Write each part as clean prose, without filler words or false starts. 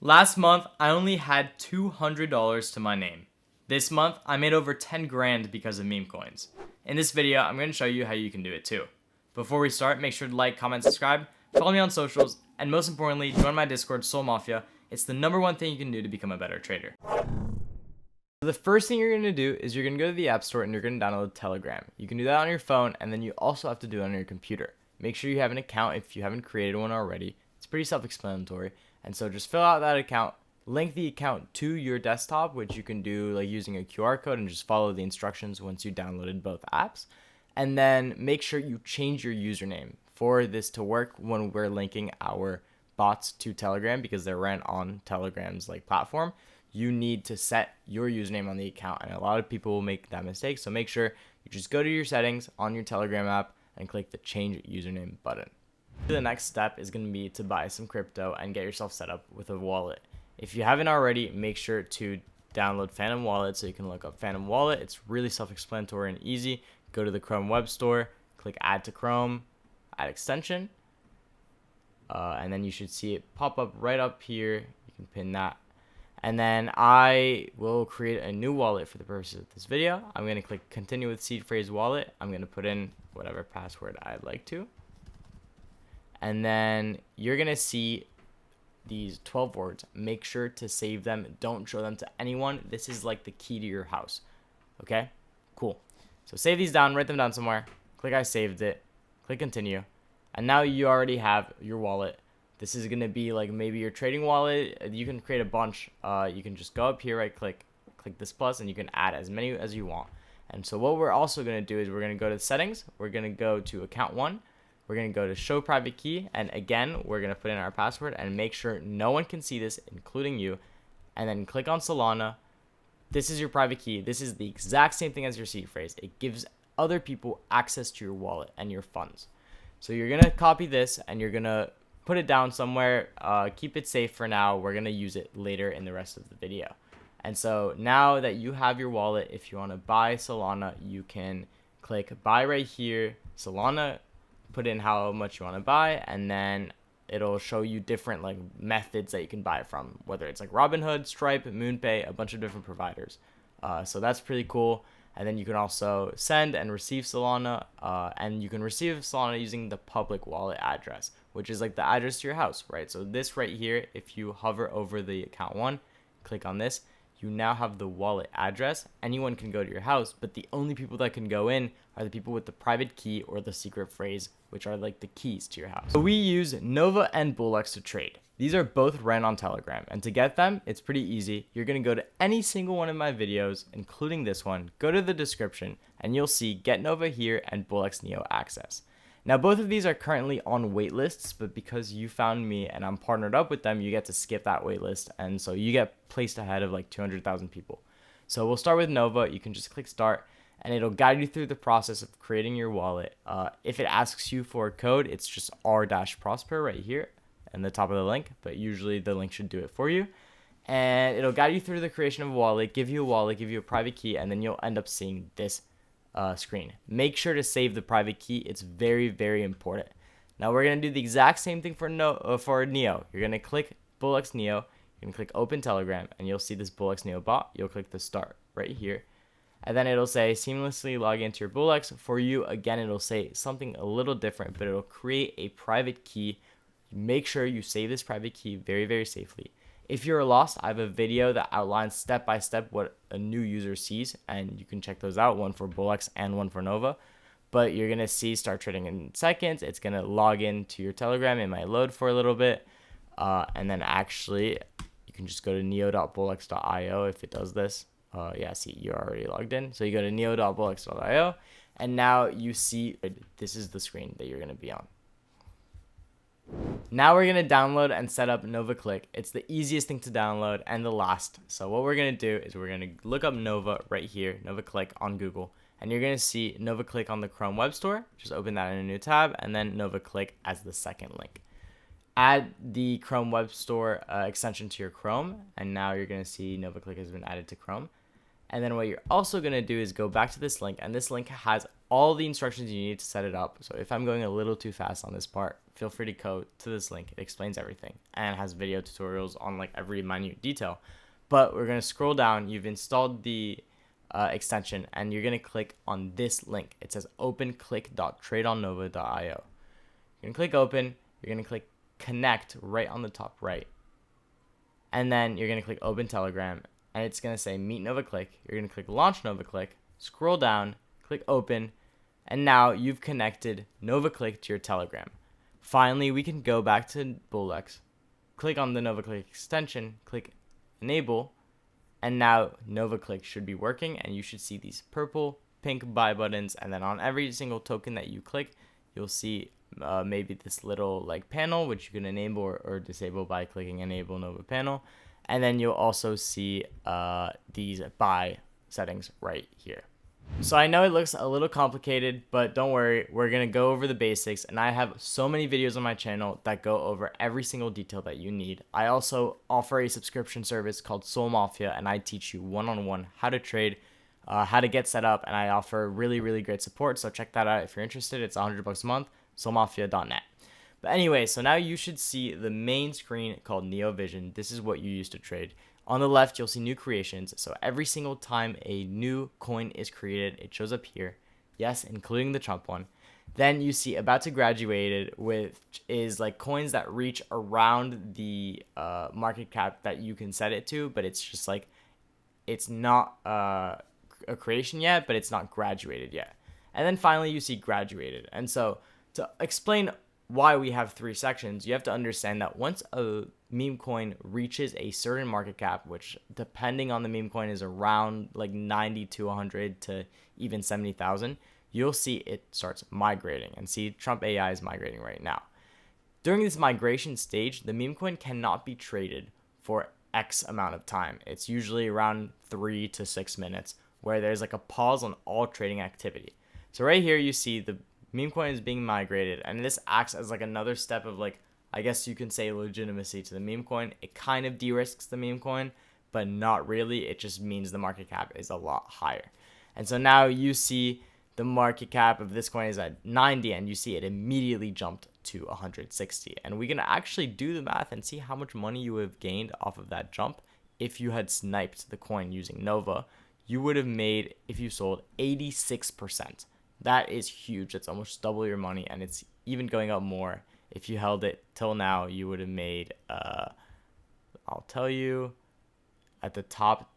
Last month, I only had $200 to my name. This month, I made over 10 grand because of meme coins. In this video, I'm going to show you how you can do it too. Before we start, make sure to like, comment, subscribe, follow me on socials, and most importantly, join my Discord, Soul Mafia. It's the #1 thing you can do to become a better trader. So the first thing you're going to do is you're going to go to the App Store and you're going to download Telegram. You can do that on your phone, and then you also have to do it on your computer. Make sure you have an account if you haven't created one already. It's pretty self-explanatory. And so just fill out that account, link the account to your desktop, which you can do like using a QR code, and just follow the instructions once you downloaded both apps. And then make sure you change your username for this to work when we're linking our bots to Telegram, because they're ran on Telegram's like platform. You need to set your username on the account, and a lot of people will make that mistake. So make sure you just go to your settings on your Telegram app and click the change username button. The next step is going to be to buy some crypto and get yourself set up with a wallet. If you haven't already, make sure to download Phantom Wallet so you can look up Phantom Wallet. It's really self-explanatory and easy. Go to the Chrome Web Store, click Add to Chrome, add extension, and then you should see it pop up right up here. You can pin that. And then I will create a new wallet for the purposes of this video. I'm going to click Continue with Seed Phrase Wallet. I'm going to put in whatever password I'd like to. And then you're going to see these 12 words. Make sure to save them. Don't show them to anyone. This is like the key to your house. Okay? Cool. So save these down. Write them down somewhere. Click I saved it. Click Continue. And now you already have your wallet. This is going to be like maybe your trading wallet. You can create a bunch. You can just go up here, right click this plus, and you can add as many as you want. And so what we're also going to do is we're going to go to settings. We're going to go to account 1. We're going to go to show private key, and again, we're going to put in our password and make sure no one can see this, including you. And then click on Solana. This is your private key. This is the exact same thing as your seed phrase. It gives other people access to your wallet and your funds. So you're going to copy this and you're going to put it down somewhere. Keep it safe for now. We're going to use it later in the rest of the video. And so now that you have your wallet, if you want to buy Solana, you can click buy right here, Solana, put in how much you want to buy, and then it'll show you different like methods that you can buy it from, whether it's like Robinhood, Stripe, MoonPay, a bunch of different providers. So that's pretty cool. And then you can also send and receive Solana, and you can receive Solana using the public wallet address, which is like the address to your house, right? So this right here, if you hover over the account 1, click on this, you now have the wallet address. Anyone can go to your house, but the only people that can go in are the people with the private key or the secret phrase, which are like the keys to your house. So we use Nova and BullX to trade. These are both ran on Telegram, and to get them, it's pretty easy. You're going to go to any single one of my videos, including this one, go to the description, and you'll see Get Nova here and BullX Neo access. Now, both of these are currently on waitlists, but because you found me and I'm partnered up with them, you get to skip that waitlist, and so you get placed ahead of like 200,000 people. So we'll start with Nova. You can just click Start, and it'll guide you through the process of creating your wallet. If it asks you for a code, it's just r-prosper right here in the top of the link, but usually the link should do it for you. And it'll guide you through the creation of a wallet, give you a private key, and then you'll end up seeing this screen. Make sure to save the private key. It's very, very important. Now we're going to do the exact same thing for Neo. You're going to click BullX Neo. You're going to click Open Telegram, and you'll see this BullX Neo bot. You'll click the Start right here. And then it'll say seamlessly log into your BullX. For you, again, it'll say something a little different, but it'll create a private key. Make sure you save this private key very, very safely. If you're lost, I have a video that outlines step by step what a new user sees, and you can check those out, one for BullX and one for Nova. But you're going to see start trading in seconds. It's going to log into your Telegram. It might load for a little bit. And then actually, you can just go to neo.bullx.io if it does this. Yeah, see, you're already logged in. So you go to neo.bullx.io, and now you see this is the screen that you're going to be on. Now we're going to download and set up NovaClick. It's the easiest thing to download and the last. So what we're going to do is we're going to look up Nova right here, NovaClick on Google, and you're going to see NovaClick on the Chrome Web Store. Just open that in a new tab, and then NovaClick as the second link. Add the Chrome Web Store extension to your Chrome, and now you're going to see NovaClick has been added to Chrome. And then what you're also going to do is go back to this link, and this link has all the instructions you need to set it up. So if I'm going a little too fast on this part, feel free to go to this link. It explains everything and has video tutorials on like every minute detail. But we're going to scroll down. You've installed the extension, and you're going to click on this link. It says openclick.tradeonnova.io. You're going to click open. You're going to click connect right on the top right. And then you're going to click open Telegram, and it's going to say meet NovaClick. You're going to click launch NovaClick, scroll down, click open, and now you've connected NovaClick to your Telegram. Finally, we can go back to BullX, click on the NovaClick extension, click enable, and now NovaClick should be working, and you should see these purple, pink buy buttons, and then on every single token that you click, you'll see maybe this little like panel, which you can enable or disable by clicking enable Nova panel, and then you'll also see these buy settings right here. So I know it looks a little complicated, but don't worry, we're going to go over the basics, and I have so many videos on my channel that go over every single detail that you need. I also offer a subscription service called Soul Mafia, and I teach you one-on-one how to trade, how to get set up, and I offer really, really great support, so check that out if you're interested. It's $100 a month, soulmafia.net. But anyway, so now you should see the main screen called Neo Vision. This is what you use to trade. On the left, you'll see new creations. So every single time a new coin is created, it shows up here. Yes, including the Trump one. Then you see about to graduated, which is like coins that reach around the market cap that you can set it to, but it's just like, it's not a creation yet, but it's not graduated yet. And then finally, you see graduated. And so to explain why we have three sections, you have to understand that once a meme coin reaches a certain market cap, which depending on the meme coin is around like 90 to 100 to even 70,000, you'll see it starts migrating. And see, Trump AI is migrating right now. During this migration stage, the meme coin cannot be traded for X amount of time. It's usually around 3 to 6 minutes where there's like a pause on all trading activity. So right here you see the meme coin is being migrated, and this acts as like another step of like, I guess you can say, legitimacy to the meme coin. It kind of de-risks the meme coin, but not really. It just means the market cap is a lot higher. And so now you see the market cap of this coin is at 90, and you see it immediately jumped to 160. And we're going to actually do the math and see how much money you have gained off of that jump. If you had sniped the coin using Nova, you would have made, if you sold, 86%. That is huge. That's almost double your money, and it's even going up more. If you held it till now, you would have made, I'll tell you, at the top,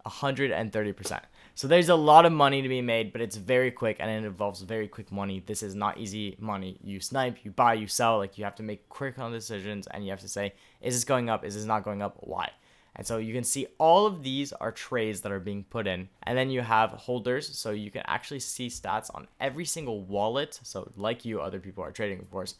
130%. So there's a lot of money to be made, but it's very quick, and it involves very quick money. This is not easy money. You snipe, you buy, you sell. Like, you have to make quick on decisions, and you have to say, is this going up? Is this not going up? Why? And so you can see all of these are trades that are being put in. And then you have holders. So you can actually see stats on every single wallet. So like you, other people are trading, of course,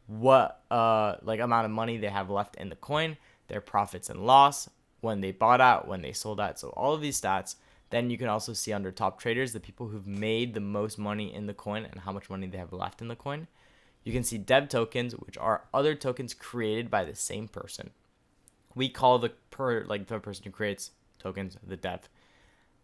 what like amount of money they have left in the coin, their profits and loss, when they bought out, when they sold out. So all of these stats. Then you can also see under top traders, the people who've made the most money in the coin and how much money they have left in the coin. You can see dev tokens, which are other tokens created by the same person. We call the person who creates tokens the dev.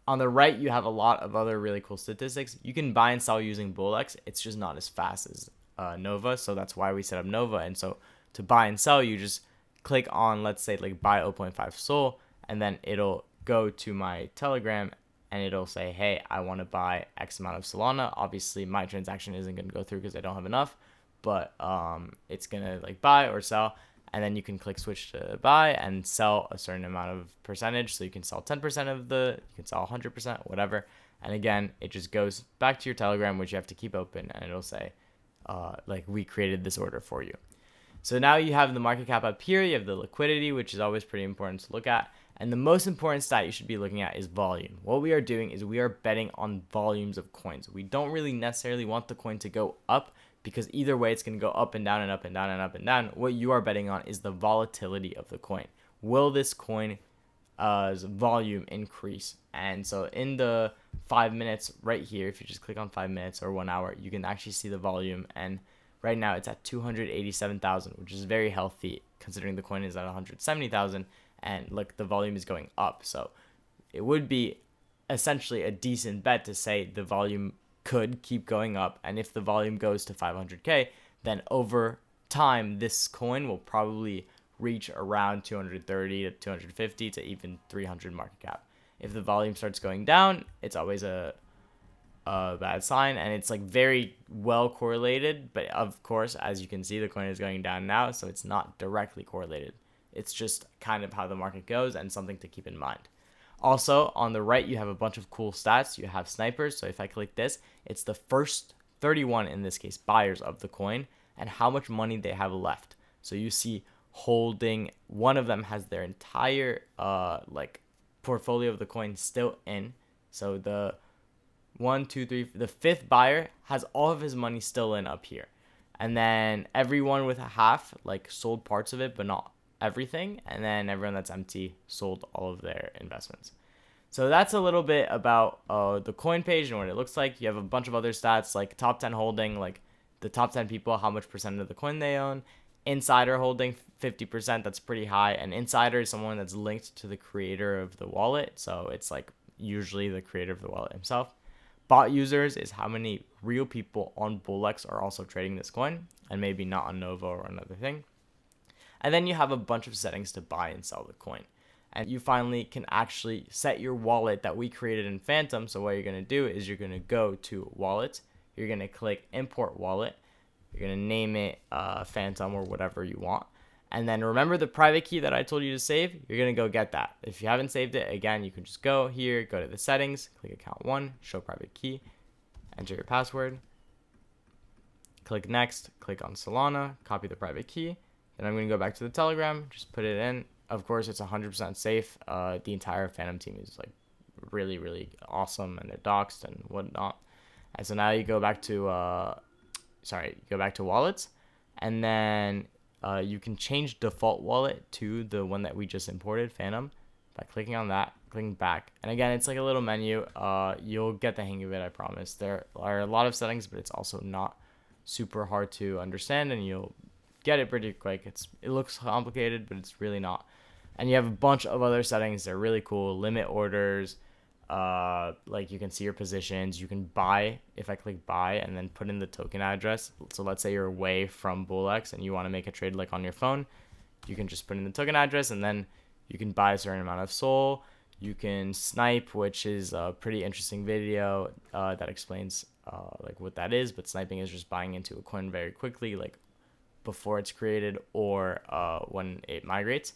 On the right, you have a lot of other really cool statistics. You can buy and sell using BullX. It's just not as fast as Nova, so that's why we set up Nova. And so to buy and sell, you just click on, let's say, like buy 0.5 Sol, and then it'll go to my Telegram, and it'll say, hey, I want to buy X amount of Solana. Obviously, my transaction isn't going to go through because I don't have enough, but it's going to like buy or sell. And then you can click switch to buy and sell a certain amount of percentage. So you can sell 10% of you can sell 100%, whatever. And again, it just goes back to your Telegram, which you have to keep open, and it'll say, like, we created this order for you. So now you have the market cap up here. You have the liquidity, which is always pretty important to look at. And the most important stat you should be looking at is volume. What we are doing is we are betting on volumes of coins. We don't really necessarily want the coin to go up, because either way it's going to go up and down and up and down and up and down. What you are betting on is the volatility of the coin. Will this coin's volume increase? And so in the 5 minutes right here, if you just click on 5 minutes or 1 hour, you can actually see the volume. And right now it's at 287,000, which is very healthy considering the coin is at 170,000, and look, the volume is going up. So it would be essentially a decent bet to say the volume could keep going up, and if the volume goes to 500k, then over time, this coin will probably reach around 230 to 250 to even 300 market cap. If the volume starts going down, it's always a bad sign, and it's like very well correlated. But of course, as you can see, the coin is going down now, so it's not directly correlated. It's just kind of how the market goes and something to keep in mind. Also, on the right, you have a bunch of cool stats. You have snipers. So if I click this, it's the first 31, in this case, buyers of the coin and how much money they have left. So you see holding, one of them has their entire portfolio of the coin still in. So the the fifth buyer has all of his money still in up here. And then everyone with a half sold parts of it, but not everything. And then everyone that's empty sold all of their investments. So that's a little bit about the coin page and what it looks like. You have a bunch of other stats like top 10 holding, like the top 10 people, how much percent of the coin they own. Insider holding 50%, that's pretty high. And insider is someone that's linked to the creator of the wallet. So it's like usually the creator of the wallet himself. Bot users is how many real people on BullX are also trading this coin, and maybe not on Nova or another thing. And then you have a bunch of settings to buy and sell the coin. And you finally can actually set your wallet that we created in Phantom. So what you're going to do is you're going to go to wallet. You're going to click import wallet. You're going to name it Phantom or whatever you want. And then remember the private key that I told you to save? You're going to go get that. If you haven't saved it, again, you can just go here, go to the settings, click account 1, show private key, enter your password, click next, click on Solana, copy the private key. Then I'm going to go back to the Telegram, just put it in. Of course, it's 100% safe. The entire Phantom team is like really, really awesome, and they're doxed and whatnot. And so now you go back to wallets, and then you can change default wallet to the one that we just imported, Phantom, by clicking on that, clicking back. And again, it's like a little menu. You'll get the hang of it, I promise. There are a lot of settings, but it's also not super hard to understand, and you'll get it pretty quick. It looks complicated, but it's really not. And you have a bunch of other settings. They're really cool. Limit orders. You can see your positions. You can buy. If I click buy and then put in the token address. So let's say you're away from BullX and you want to make a trade like on your phone. You can just put in the token address, and then you can buy a certain amount of SOL. You can snipe, which is a pretty interesting video that explains what that is. But sniping is just buying into a coin very quickly, like before it's created or when it migrates.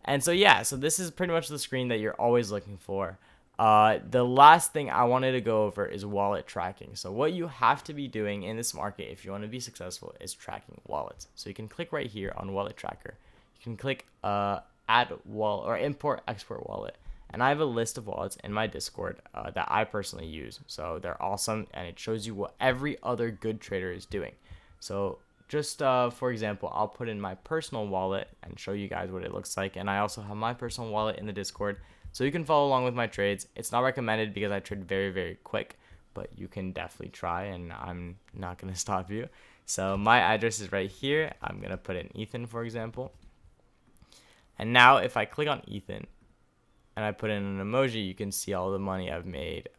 And so so this is pretty much the screen that you're always looking for. The last thing I wanted to go over is wallet tracking. So what you have to be doing in this market if you want to be successful is tracking wallets. So you can click right here on wallet tracker. You can click add wallet or import export wallet. And I have a list of wallets in my Discord that I personally use. So they're awesome, and it shows you what every other good trader is doing. So just for example, I'll put in my personal wallet and show you guys what it looks like. And I also have my personal wallet in the Discord, so you can follow along with my trades. It's not recommended because I trade very, very quick, but you can definitely try, and I'm not going to stop you. So my address is right here. I'm going to put in Ethan, for example. And now if I click on Ethan and I put in an emoji, you can see all the money I've made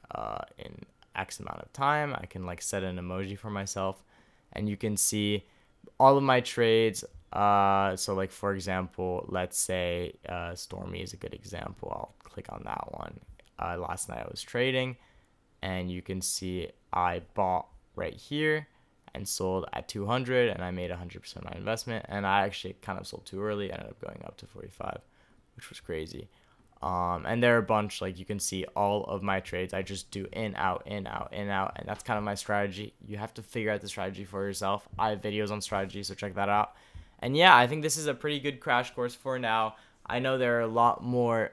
in X amount of time. I can set an emoji for myself, and you can see all of my trades. So for example, let's say Stormy is a good example. I'll click on that one. Last night I was trading, and you can see I bought right here and sold at 200, and I made 100% of my investment. And I actually kind of sold too early, ended up going up to 45, which was crazy. And there are a bunch, you can see all of my trades. I just do in, out, in, out, in, out. And that's kind of my strategy. You have to figure out the strategy for yourself. I have videos on strategy, so check that out. And I think this is a pretty good crash course for now. I know there are a lot more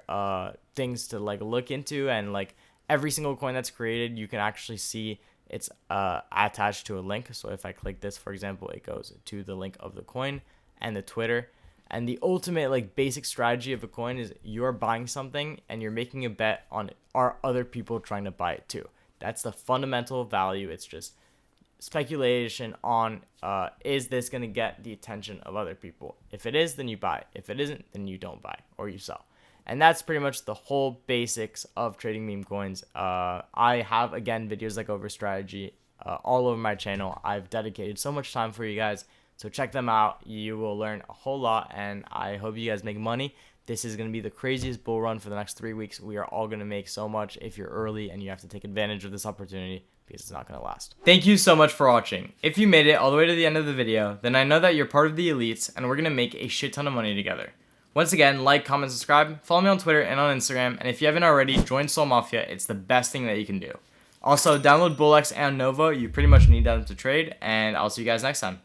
things to look into, and every single coin that's created, you can actually see it's attached to a link. So if I click this, for example, it goes to the link of the coin and the Twitter. And the ultimate basic strategy of a coin is you're buying something and you're making a bet on are other people trying to buy it too. That's the fundamental value. It's just speculation on is this going to get the attention of other people. If it is, then you buy. If it isn't, then you don't buy or you sell. And that's pretty much the whole basics of trading meme coins. I have, again, videos that go over strategy all over my channel. I've dedicated so much time for you guys. So check them out. You will learn a whole lot, and I hope you guys make money. This is going to be the craziest bull run for the next 3 weeks. We are all going to make so much if you're early, and you have to take advantage of this opportunity because it's not going to last. Thank you so much for watching. If you made it all the way to the end of the video, then I know that you're part of the elites, and we're going to make a shit ton of money together. Once again, like, comment, subscribe, follow me on Twitter and on Instagram, and if you haven't already, join Sol Mafia. It's the best thing that you can do. Also, download BullX and Nova. You pretty much need them to trade, and I'll see you guys next time.